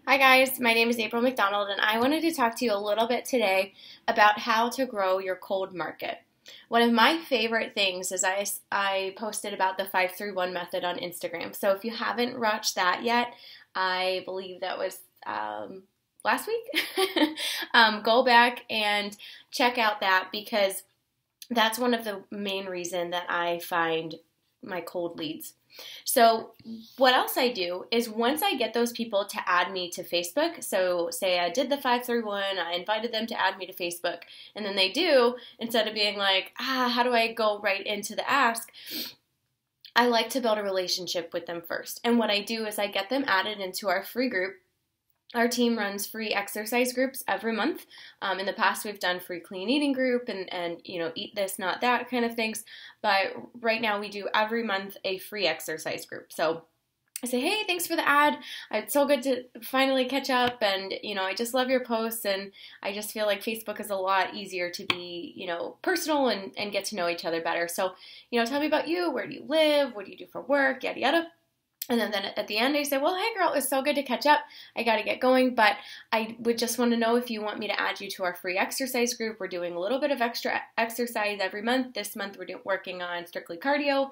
Hi guys, my name is April McDonald and I wanted to talk to you a little bit today about how to grow your cold market. One of my favorite things is I posted about the 531 method on Instagram. So if you haven't watched that yet, I believe that was last week. Go back and check out that because that's one of the main reason that I find my cold leads. So what else I do is once I get those people to add me to Facebook, so say I did the 531, I invited them to add me to Facebook, and then they do, instead of being like, how do I go right into the ask, I like to build a relationship with them first. And what I do is I get them added into our free group. Our team runs free exercise groups every month. In the past, we've done free clean eating group and eat this, not that kind of things. But right now, we do every month a free exercise group. So I say, hey, thanks for the ad. It's so good to finally catch up. And, I just love your posts. And I just feel like Facebook is a lot easier to be, personal and get to know each other better. So, tell me about you. Where do you live? What do you do for work? Yada, yada. And then at the end, I say, well, hey, girl, it was so good to catch up. I got to get going, but I would just want to know if you want me to add you to our free exercise group. We're doing a little bit of extra exercise every month. This month, we're working on strictly cardio,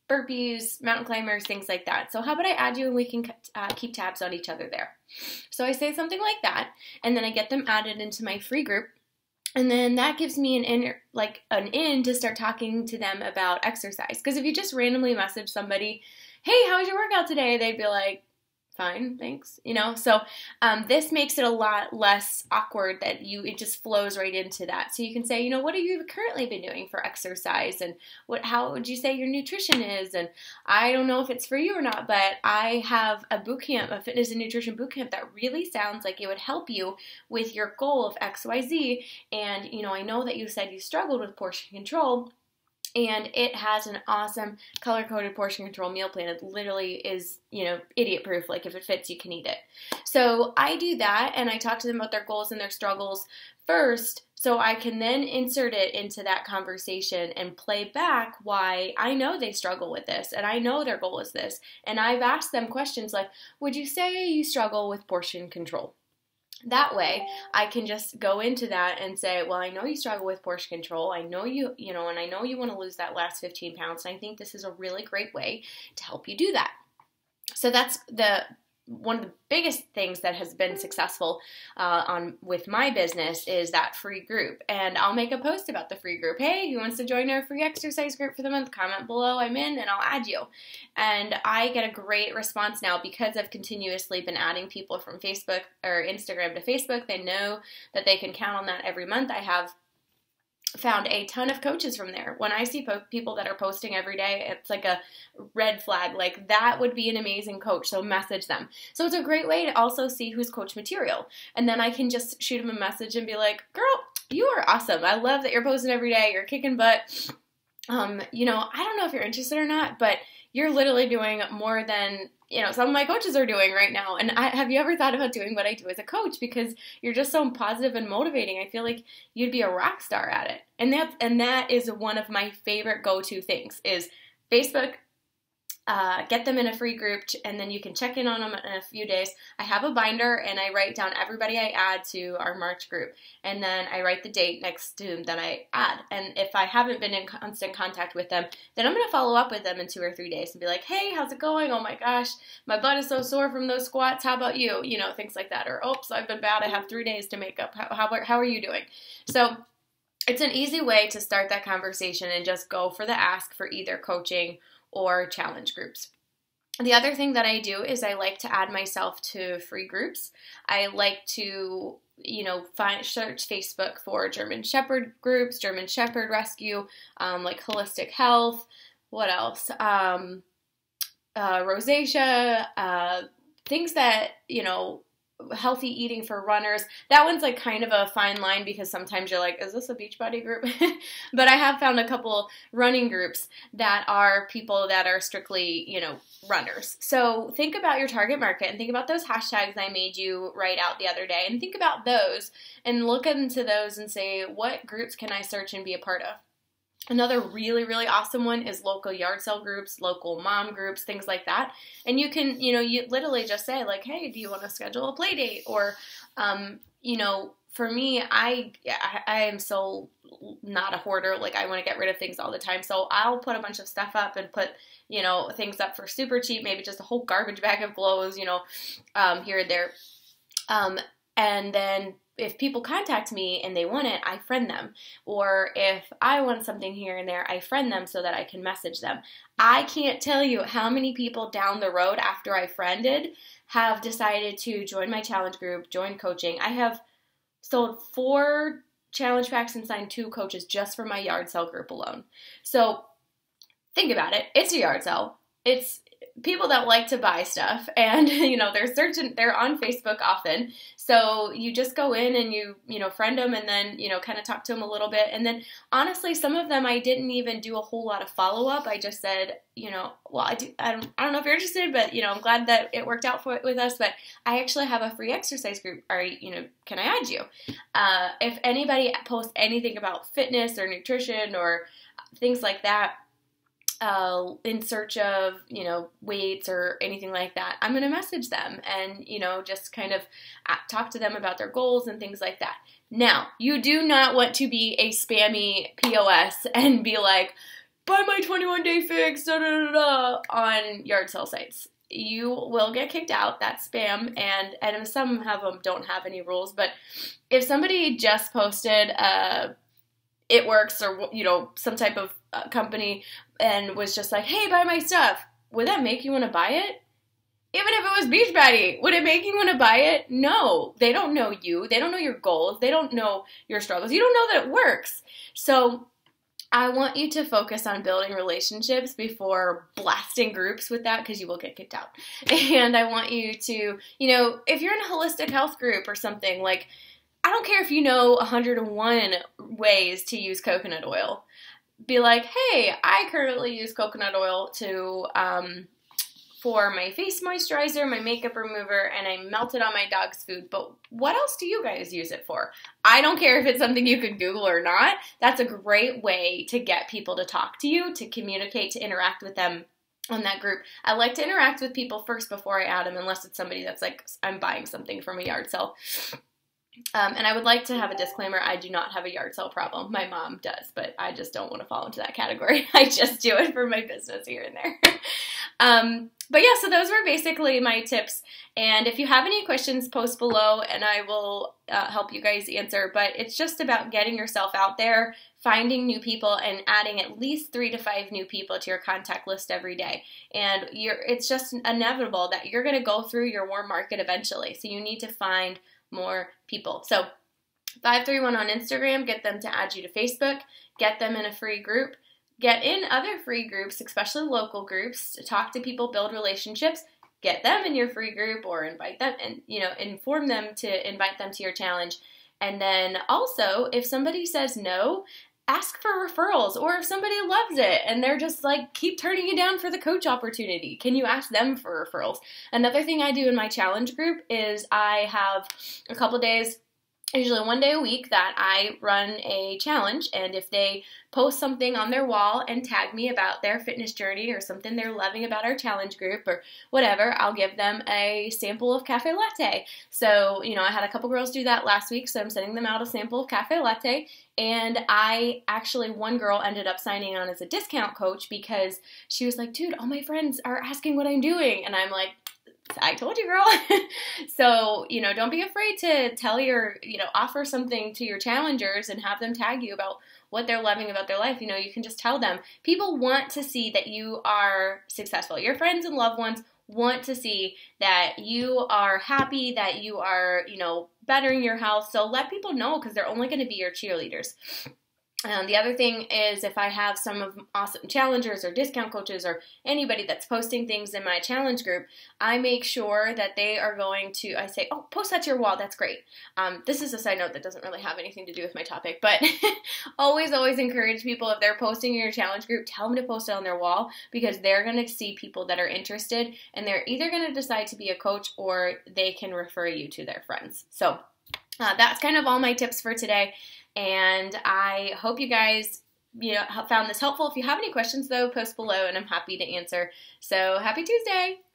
burpees, mountain climbers, things like that. So how about I add you and we can keep tabs on each other there. So I say something like that, and then I get them added into my free group. And then that gives me an in to start talking to them about exercise. Because if you just randomly message somebody, hey, how was your workout today? They'd be like, fine, thanks. So this makes it a lot less awkward that it just flows right into that. So you can say, what have you currently been doing for exercise? And how would you say your nutrition is? And I don't know if it's for you or not, but I have a boot camp, a fitness and nutrition boot camp that really sounds like it would help you with your goal of XYZ. And, I know that you said you struggled with portion control. And it has an awesome color-coded portion control meal plan. It literally is, idiot-proof. Like, if it fits, you can eat it. So I do that, and I talk to them about their goals and their struggles first, so I can then insert it into that conversation and play back why I know they struggle with this, and I know their goal is this. And I've asked them questions like, would you say you struggle with portion control? That way, I can just go into that and say, well, I know you struggle with portion control. I know and I know you want to lose that last 15 pounds. And I think this is a really great way to help you do that. So that's one of the biggest things that has been successful with my business is that free group. And I'll make a post about the free group. Hey, who wants to join our free exercise group for the month? Comment below, I'm in, and I'll add you. And I get a great response now because I've continuously been adding people from Facebook or Instagram to Facebook. They know that they can count on that every month. I have found a ton of coaches from there. When I see people that are posting every day, it's like a red flag. Like, that would be an amazing coach, so message them. So it's a great way to also see who's coach material. And then I can just shoot them a message and be like, girl, you are awesome. I love that you're posting every day. You're kicking butt. I don't know if you're interested or not, but you're literally doing more than some of my coaches are doing right now. And have you ever thought about doing what I do as a coach? Because you're just so positive and motivating. I feel like you'd be a rock star at it. And that is one of my favorite go-to things is Facebook. Get them in a free group, and then you can check in on them in a few days. I have a binder, and I write down everybody I add to our March group, and then I write the date next to them that I add. And if I haven't been in constant contact with them, then I'm going to follow up with them in 2 or 3 days and be like, hey, how's it going? Oh my gosh, my butt is so sore from those squats. How about you? Things like that. Or, oops, I've been bad. I have 3 days to make up. How are you doing? So it's an easy way to start that conversation and just go for the ask for either coaching or challenge groups. The other thing that I do is I like to add myself to free groups. I like to, search Facebook for German Shepherd groups, German Shepherd Rescue, like Holistic Health. What else? Rosacea, things that, healthy eating for runners. That one's like kind of a fine line because sometimes you're like, is this a Beachbody group? But I have found a couple running groups that are people that are strictly, runners. So think about your target market and think about those hashtags I made you write out the other day and think about those and look into those and say, what groups can I search and be a part of? Another really, really awesome one is local yard sale groups, local mom groups, things like that. And you can, you literally just say like, hey, do you want to schedule a play date? Or, for me, I am so not a hoarder. Like, I want to get rid of things all the time. So I'll put a bunch of stuff up and put, things up for super cheap, maybe just a whole garbage bag of clothes, here and there. And then if people contact me and they want it, I friend them. Or if I want something here and there, I friend them so that I can message them. I can't tell you how many people down the road after I friended have decided to join my challenge group, join coaching. I have sold 4 challenge packs and signed 2 coaches just for my yard sale group alone. So think about it. It's a yard sale. It's people that like to buy stuff, and they're on Facebook often. So you just go in and you friend them, and then kind of talk to them a little bit. And then honestly, some of them I didn't even do a whole lot of follow up. I just said, I don't know if you're interested, but I'm glad that it worked out with us. But I actually have a free exercise group. Can I add you? If anybody posts anything about fitness or nutrition or things like that, in search of, weights or anything like that, I'm going to message them and, just kind of talk to them about their goals and things like that. Now, you do not want to be a spammy POS and be like, buy my 21-day fix, da da da da, on yard sale sites. You will get kicked out. That's spam, and some of them don't have any rules. But if somebody just posted It Works or, some type of company and was just like, hey, buy my stuff, would that make you want to buy it? Even if it was Beachbody, would it make you want to buy it? No. They don't know you. They don't know your goals. They don't know your struggles. You don't know that it works. So I want you to focus on building relationships before blasting groups with that, because you will get kicked out. And I want you to, if you're in a holistic health group or something, like, I don't care if you know 101 ways to use coconut oil. Be like, hey, I currently use coconut oil for my face moisturizer, my makeup remover, and I melt it on my dog's food. But what else do you guys use it for? I don't care if it's something you could Google or not. That's a great way to get people to talk to you, to communicate, to interact with them on that group. I like to interact with people first before I add them, unless it's somebody that's like, I'm buying something from a yard sale. And I would like to have a disclaimer, I do not have a yard sale problem. My mom does, but I just don't want to fall into that category. I just do it for my business here and there. But yeah, so those were basically my tips. And if you have any questions, post below and I will help you guys answer. But it's just about getting yourself out there, finding new people, and adding at least 3 to 5 new people to your contact list every day. And it's just inevitable that you're going to go through your warm market eventually. So you need to find more people. So 531 on Instagram, get them to add you to Facebook, get them in a free group, get in other free groups, especially local groups, to talk to people, build relationships, get them in your free group or invite them and, inform them to invite them to your challenge. And then also, if somebody says no, ask for referrals. Or if somebody loves it and they're just like, keep turning you down for the coach opportunity, can you ask them for referrals? Another thing I do in my challenge group is I have a couple days, usually 1 day a week, that I run a challenge. And if they post something on their wall and tag me about their fitness journey or something they're loving about our challenge group or whatever, I'll give them a sample of cafe latte. So, I had a couple girls do that last week, so I'm sending them out a sample of cafe latte. And one girl ended up signing on as a discount coach because she was like, dude, all my friends are asking what I'm doing. And I'm like, I told you, girl. So, don't be afraid to tell offer something to your challengers and have them tag you about what they're loving about their life. You can just tell them. People want to see that you are successful. Your friends and loved ones want to see that you are happy, that you are, bettering your health. So let people know, because they're only going to be your cheerleaders. The other thing is, if I have some of awesome challengers or discount coaches or anybody that's posting things in my challenge group, I make sure that they are I say, oh, post that to your wall. That's great. This is a side note that doesn't really have anything to do with my topic, but always encourage people, if they're posting in your challenge group, tell them to post it on their wall, because they're going to see people that are interested, and they're either going to decide to be a coach or they can refer you to their friends. So that's kind of all my tips for today. And I hope you guys found this helpful. If you have any questions, though, post below, and I'm happy to answer. So happy Tuesday!